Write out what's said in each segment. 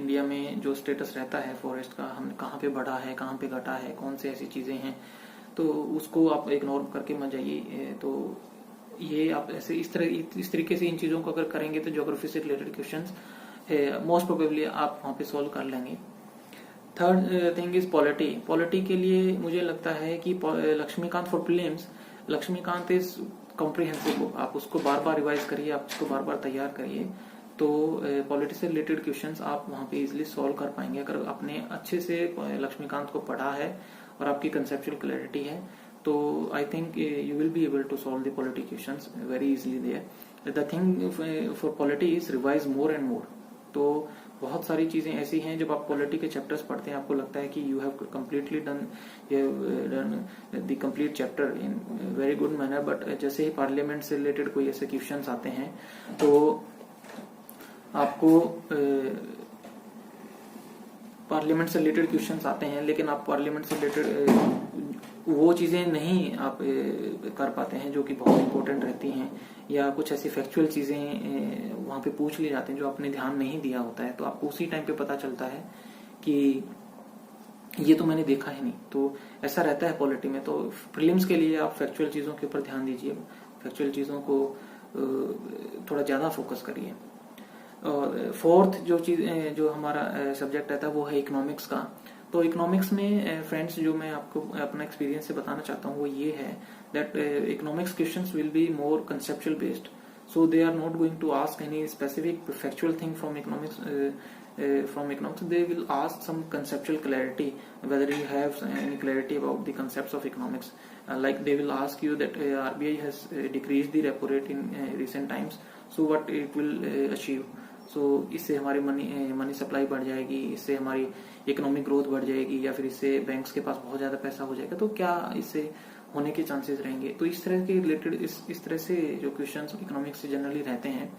India में जो status रहता है फॉरेस्ट का, हम कहाँ पे बढ़ा है, कहाँ पे घटा है, कौन से ऐसी चीजें हैं, तो उसको आप इग्नोर करके मत जाइए। तो ये आप ऐसे इस तरीके से इन चीजों को अगर करेंगे तो ज्योग्राफी से रिलेटेड क्वेश्चंस मोस्ट प्रोबेबली आप वहाँ पे सॉल्व कर लेंगे। Third thing is polity. Polity के लिए मुझे लगता है कि Laxmikanth for prelims, Laxmikanth is comprehensive, आप उसको बार बार रिवाइज करिए, आप उसको बार बार तैयार करिए, तो पॉलिटी से रिलेटेड क्वेश्चंस आप वहाँ पे इजिली सॉल्व कर पाएंगे अगर आपने अच्छे से लक्ष्मीकांत को पढ़ा है और आपकी कंसेप्चुअल क्लैरिटी है। तो I think you will be able to solve the polity questions very easily there. The thing for polity is revise more and more. तो बहुत सारी चीजें ऐसी हैं जब आप पॉलिटी के चैप्टर्स पढ़ते हैं आपको लगता है कि you have completely done the complete chapter in very good manner, but जैसे ही पार्लियामेंट से रिलेटेड कोई ऐसे क्वेश्चंस आते हैं तो आपको पार्लियामेंट से रिलेटेड क्वेश्चंस आते हैं, लेकिन आप पार्लियामेंट से रिलेटेड वो चीजें नहीं आप कर पाते हैं जो कि बहुत इंपॉर्टेंट रहती हैं, या कुछ ऐसी फैक्चुअल चीजें वहां पे पूछ ली जाती हैं जो आपने ध्यान नहीं दिया होता है, तो आपको उसी टाइम पे पता चलता है कि ये तो मैंने देखा ही नहीं। तो ऐसा रहता है पॉलिटी में। तो प्रीलिम्स के लिए आप फैक्चुअल चीजों के ऊपर ध्यान दीजिए, फैक्चुअल चीजों को थोड़ा ज्यादा फोकस करिए। और फोर्थ जो चीज जो हमारा सब्जेक्ट रहता है वो है इकोनॉमिक्स का। तो इकोनॉमिक्स में फ्रेंड्स जो मैं आपको अपना एक्सपीरियंस से बताना चाहता हूँ वो ये है that economics questions will be more conceptual based, so they are not going to ask any specific factual thing from economics. They will ask some conceptual clarity, whether you have any clarity about the concepts of economics. Like they will ask you that RBI has decreased the repo rate in recent times, so what it will achieve. So इससे हमारी money supply बढ़ जाएगी, इससे हमारी economic growth बढ़ जाएगी, या फिर इससे बैंक्स के पास बहुत ज्यादा पैसा हो जाएगा, तो क्या इससे होने के चांसेस रहेंगे। तो इस तरह के रिलेटेड इस तरह से जो क्वेश्चंस इकोनॉमिक्स से जनरली रहते हैं।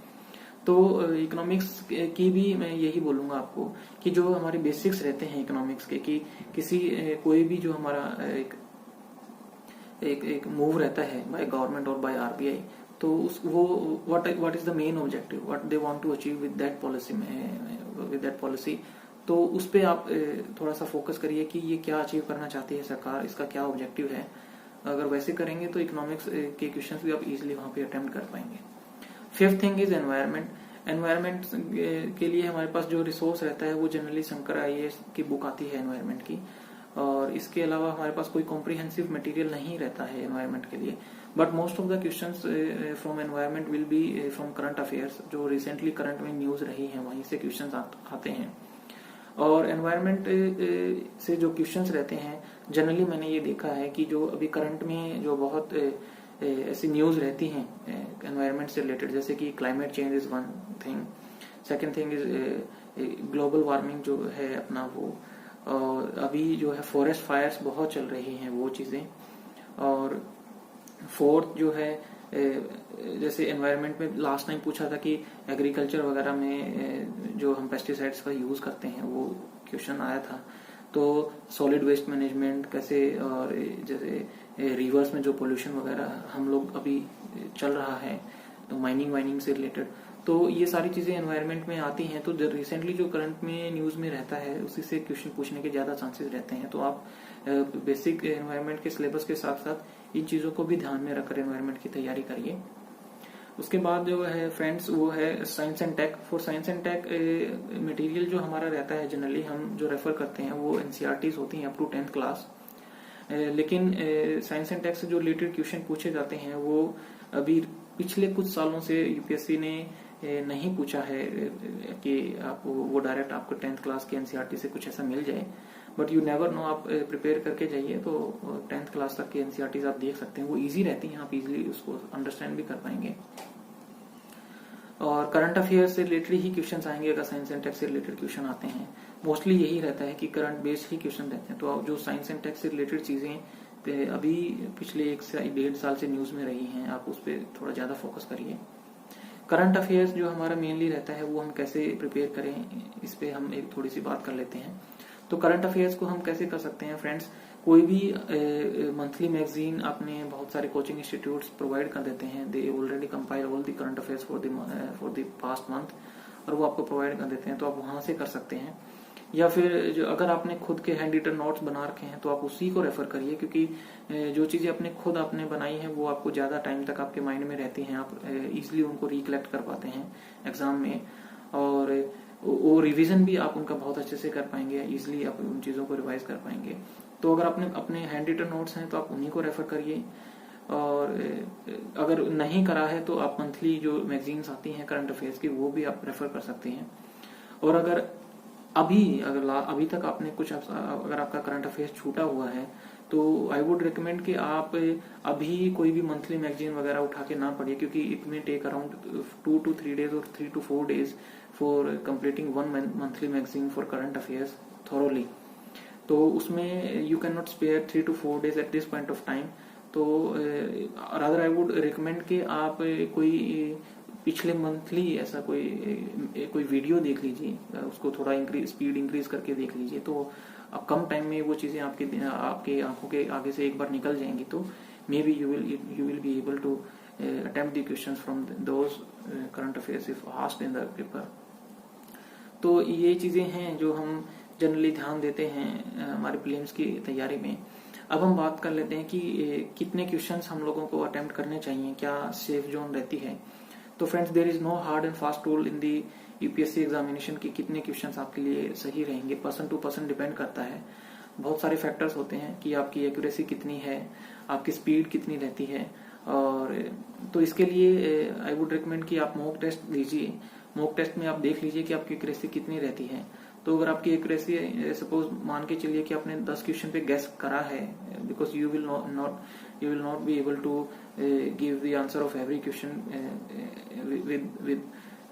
तो इकोनॉमिक्स की भी मैं यही बोलूंगा आपको कि जो हमारे बेसिक्स रहते हैं इकोनॉमिक्स के, कि किसी कोई भी जो हमारा एक मूव रहता है बाय गवर्नमेंट और बाय आरबीआई, तो वो what is the main objective, what they want to achieve with that policy. तो उस पे आप थोड़ा सा फोकस करिए कि ये क्या अचीव करना चाहती है सरकार, इसका क्या ऑब्जेक्टिव है। अगर वैसे करेंगे तो इकोनॉमिक्स के क्वेश्चन भी आप इजिली वहां पे अटेम्प्ट कर पाएंगे। Fifth thing is environment. Environment के लिए हमारे पास जो रिसोर्स रहता है वो जनरली शंकर आईएएस की बुक आती है एनवायरमेंट की, और इसके अलावा हमारे पास कोई कॉम्प्रिहेंसिव मटेरियल नहीं रहता है एनवायरमेंट के लिए। But most of the questions from environment will be from current affairs, जो रिसेंटली करंट में न्यूज रही है वहीं से क्वेश्चंस आते हैं। और एनवायरमेंट से जो क्वेश्चंस रहते हैं जनरली मैंने ये देखा है कि जो अभी करंट में जो बहुत ऐसी न्यूज रहती हैं एनवायरमेंट से रिलेटेड, जैसे कि climate change is one thing, second thing is global warming जो है अपना वो, और अभी जो है फॉरेस्ट फायर्स बहुत चल रही हैं वो चीजें, और फोर्थ जो है जैसे एनवायरनमेंट में लास्ट टाइम पूछा था कि एग्रीकल्चर वगैरह में जो हम पेस्टिसाइड्स का यूज करते हैं वो क्वेश्चन आया था। तो सॉलिड वेस्ट मैनेजमेंट कैसे, और जैसे रिवर्स में जो पोल्यूशन वगैरह हम लोग अभी चल रहा है, तो माइनिंग से रिलेटेड, तो ये सारी चीजें एनवायरनमेंट में आती हैं। तो रिसेंटली जो करंट में न्यूज में रहता है उसी से क्वेश्चन पूछने के ज्यादा चांसेस रहते हैं। तो आप बेसिक एनवायरनमेंट के सिलेबस के साथ साथ इन चीजों को भी ध्यान में रखकर एनवायरनमेंट की तैयारी करिए। उसके बाद जो है फ्रेंड्स वो है science and tech. For science and tech material जो हमारा रहता है जनरली हम जो रेफर करते हैं वो एनसीईआरटीज होती हैं अप टू 10th क्लास। लेकिन साइंस एंड टेक से जो रिलेटेड क्वेश्चन पूछे जाते हैं वो अभी पिछले कुछ सालों से यूपीएससी ने नहीं पूछा है कि आप वो डायरेक्ट आपको 10th क्लास के एनसीईआरटी से कुछ ऐसा मिल जाए, बट यू नेवर नो। आप प्रिपेयर करके जाइए तो 10th क्लास तक की एनसीईआरटीज आप देख सकते हैं, वो इजी रहती हैं, आप इजीली उसको अंडरस्टैंड भी कर पाएंगे। और करंट अफेयर से रिलेटेड ही क्वेश्चन आएंगे अगर साइंस एंड टेक से रिलेटेड क्वेश्चन आते हैं। मोस्टली यही रहता है कि करंट बेस्ड ही क्वेश्चन रहते हैं। तो जो साइंस एंड टेक से रिलेटेड चीजें अभी पिछले 1 से 1.5 साल से न्यूज में रही हैं, आप उस पर थोड़ा ज्यादा फोकस करिए। करंट अफेयर्स जो हमारा मेनली रहता है वो हम कैसे प्रिपेयर करें, इस पे हम एक थोड़ी सी बात कर लेते हैं। तो करंट अफेयर्स को हम कैसे कर सकते हैं फ्रेंड्स, कोई भी मंथली मैगजीन अपने बहुत सारे कोचिंग इंस्टीट्यूट्स प्रोवाइड कर देते हैं। They already compile all the current affairs for the past month, और वो आपको प्रोवाइड कर देते हैं, तो आप वहां से कर सकते हैं। या फिर जो अगर आपने खुद के हैंड रिटन नोट्स बना रखे हैं तो आप उसी को रेफर करिए, क्योंकि जो चीजें आपने बनाई हैं वो आपको ज्यादा टाइम तक आपके माइंड में रहती हैं, आप इजिली उनको रिकलेक्ट कर पाते हैं एग्जाम में, और वो रिवीजन भी आप उनका बहुत अच्छे से कर पाएंगे, इजिली आप उन चीजों को रिवाइज कर पाएंगे। तो अगर आपने अपने हैंड रिटन नोट्स हैं तो आप उन्हीं को रेफर करिए, और अगर नहीं करा है तो आप मंथली जो मैगजीन्स आती हैं करंट अफेयर्स की वो भी आप रेफर कर सकते हैं। और अगर अभी तक आपने अगर आपका करंट अफेयर्स छूटा हुआ है तो आई वुड रिकमेंड कि आप अभी कोई भी मंथली मैगजीन वगैरह उठा के ना पढ़िए, क्योंकि it may take around 2 to 3 days और 3 to 4 days for completing one monthly magazine for current affairs thoroughly. तो उसमें you can not spare 3 to 4 days at this point of time. तो रादर आई वुड रिकमेंड कि आप कोई पिछले monthly ऐसा कोई वीडियो देख लीजिए, उसको थोड़ा स्पीड इंक्रीज करके देख लीजिए, तो अब कम टाइम में वो चीजें आपके आंखों के आगे से एक बार निकल जाएंगी, तो may be you will be able to attempt the questions from those current affairs if asked in the paper. तो ये चीजें हैं जो हम जनरली ध्यान देते हैं हमारे प्रीलिम्स की तैयारी में। अब हम बात कर लेते हैं कि कितने क्वेश्चंस हम लोगों को अटेम्प्ट करने चाहिए, क्या सेफ जोन रहती है। तो friends, there is no hard and fast rule in the UPSC examination की कितने क्वेश्चंस आपके लिए सही रहेंगे, पर्सन टू पर्सन डिपेंड करता है। बहुत सारे फैक्टर्स होते हैं कि आपकी एक्यूरेसी कितनी है, आपकी स्पीड कितनी रहती है, और तो इसके लिए आई वुड रिकमेंड कि आप मॉक टेस्ट दीजिए। मॉक टेस्ट में आप देख लीजिए कि आपकी एक्यूरेसी कितनी रहती है। तो अगर आपकी एक्यूरेसी सपोज मान के चलिए कि आपने 10 क्वेश्चन पे गेस करा है, because you will not be able to give the answer of every question with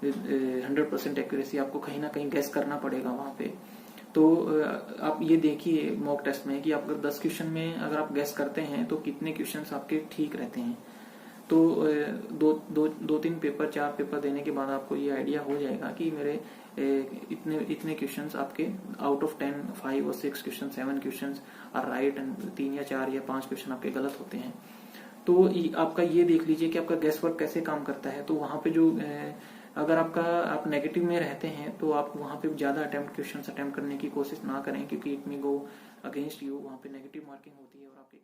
100% accuracy, आपको कहीं ना कहीं गेस करना पड़ेगा वहां पे। तो आप ये देखिए मॉक टेस्ट में कि आप अगर 10 क्वेश्चन में अगर आप गेस करते हैं तो कितने क्वेश्चंस आपके ठीक रहते हैं। तो दो तीन पेपर 4 पेपर देने के बाद आपको ये आइडिया हो जाएगा कि मेरे इतने क्वेश्चंस आपके आउट ऑफ 10 5 और 6 question 7 questions are right and 3 या 4 या 5 क्वेश्चन आपके गलत होते हैं। तो आपका ये देख लीजिए कि आपका गेस वर्क कैसे काम करता है। तो वहां पे जो अगर आप नेगेटिव में रहते हैं तो आप वहां पे ज्यादा क्वेश्चंस अटेम्प्ट करने की कोशिश ना करें, क्योंकि it may go against you, वहां पे नेगेटिव मार्किंग होती है और आपके